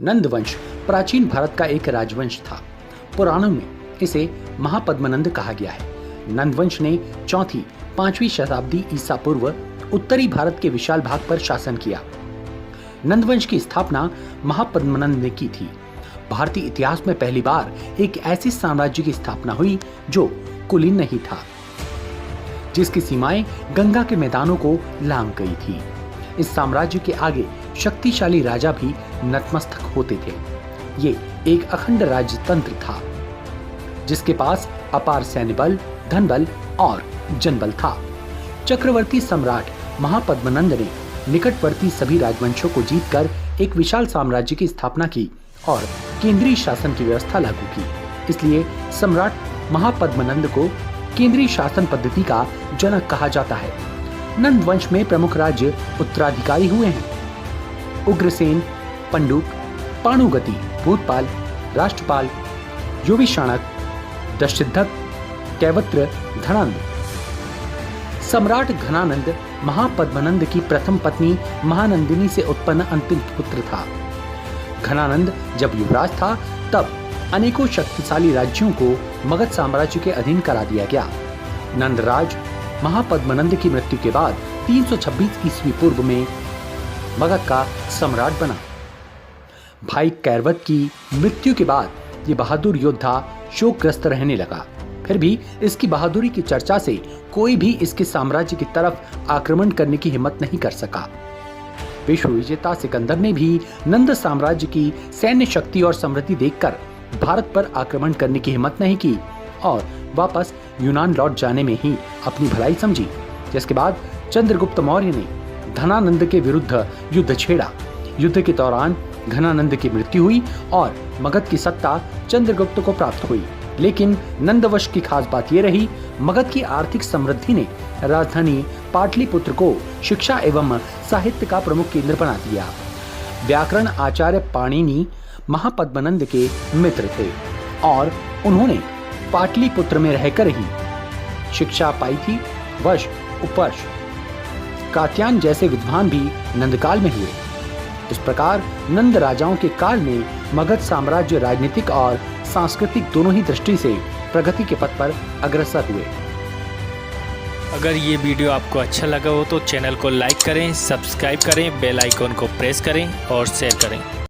नंद वंश प्राचीन भारत का एक राजवंश था। पुराणों में इसे महापद्मनंद कहा गया है। नंद वंश ने 4वीं-5वीं शताब्दी ईसा पूर्व उत्तरी भारत के विशाल भाग पर शासन किया। नंद वंश की स्थापना महापद्मनंद ने की थी। भारतीय इतिहास में पहली बार एक ऐसे साम्राज्य की स्थापना हुई जो कुलीन नहीं था, जिसकी सीमाएं गंगा के मैदानों को लांघ गई थी। इस साम्राज्य के आगे शक्तिशाली राजा भी नतमस्तक होते थे। ये एक अखंड राजतंत्र था जिसके पास अपार सैन्य बल, धन बल और जनबल था। चक्रवर्ती सम्राट महापद्मनंद ने निकटवर्ती सभी राजवंशों को जीतकर एक विशाल साम्राज्य की स्थापना की और केंद्रीय शासन की व्यवस्था लागू की। इसलिए सम्राट महापद्मनंद को केंद्रीय शासन पद्धति का जनक कहा जाता है। नंद वंश में प्रमुख राज्य उत्तराधिकारी हुए हैं: उग्रसेन, पंडुक, पाणुगति, भूतपाल, राष्ट्रपाल, युविशाणक, दशसिद्धक, कैवत्र, धनानंद। सम्राट घनानंद महापद्मनंद की प्रथम पत्नी महानंदिनी से उत्पन्न अंतिम पुत्र था। घनानंद जब युवराज था तब अनेकों शक्तिशाली राज्यों को मगध साम्राज्य के अधीन करा दिया गया। नंदराज महापद्मनंद की मृत्यु के बाद 326 ईस्वी पूर्व में मगध का सम्राट बना। भाई कैरवत की मृत्यु के बाद ये बहादुर योद्धा शोकग्रस्त रहने लगा। फिर भी इसकी बहादुरी की चर्चा से कोई भी इसके साम्राज्य की तरफ आक्रमण करने की हिम्मत नहीं कर सका। विश्व विजेता सिकंदर ने भी नंद साम्राज्य की सैन्य शक्ति और समृद्धि देखकर भारत पर आक्रमण करने की हिम्मत नहीं की और वापस यूनान लौट जाने में ही अपनी भलाई समझी। जिसके बाद चंद्रगुप्त मौर्य ने धनानंद के विरुद्ध युद्ध छेड़ा। युद्ध के दौरान घनानंद की मृत्यु हुई और मगध की सत्ता चंद्रगुप्त को प्राप्त हुई। लेकिन नंदवंश की खास बात ये रही, मगध की आर्थिक समृद्धि ने राजधानी पाटलिपुत्र को शिक्षा एवं साहित्य का प्रमुख केंद्र बना दिया। व्याकरण आचार्य पाणिनि महापद्मनंद के मित्र थे और उन्होंने पाटलिपुत्र में रहकर ही शिक्षा पाई थी। वश, उपवर्ष, कात्यायन जैसे विद्वान भी नंदकाल में हुए। इस प्रकार नंद राजाओं के काल में मगध साम्राज्य राजनीतिक और सांस्कृतिक दोनों ही दृष्टि से प्रगति के पथ पर अग्रसर हुए। अगर ये वीडियो आपको अच्छा लगा हो तो चैनल को लाइक करें, सब्सक्राइब करें, बेल आइकन को प्रेस करें और शेयर करें।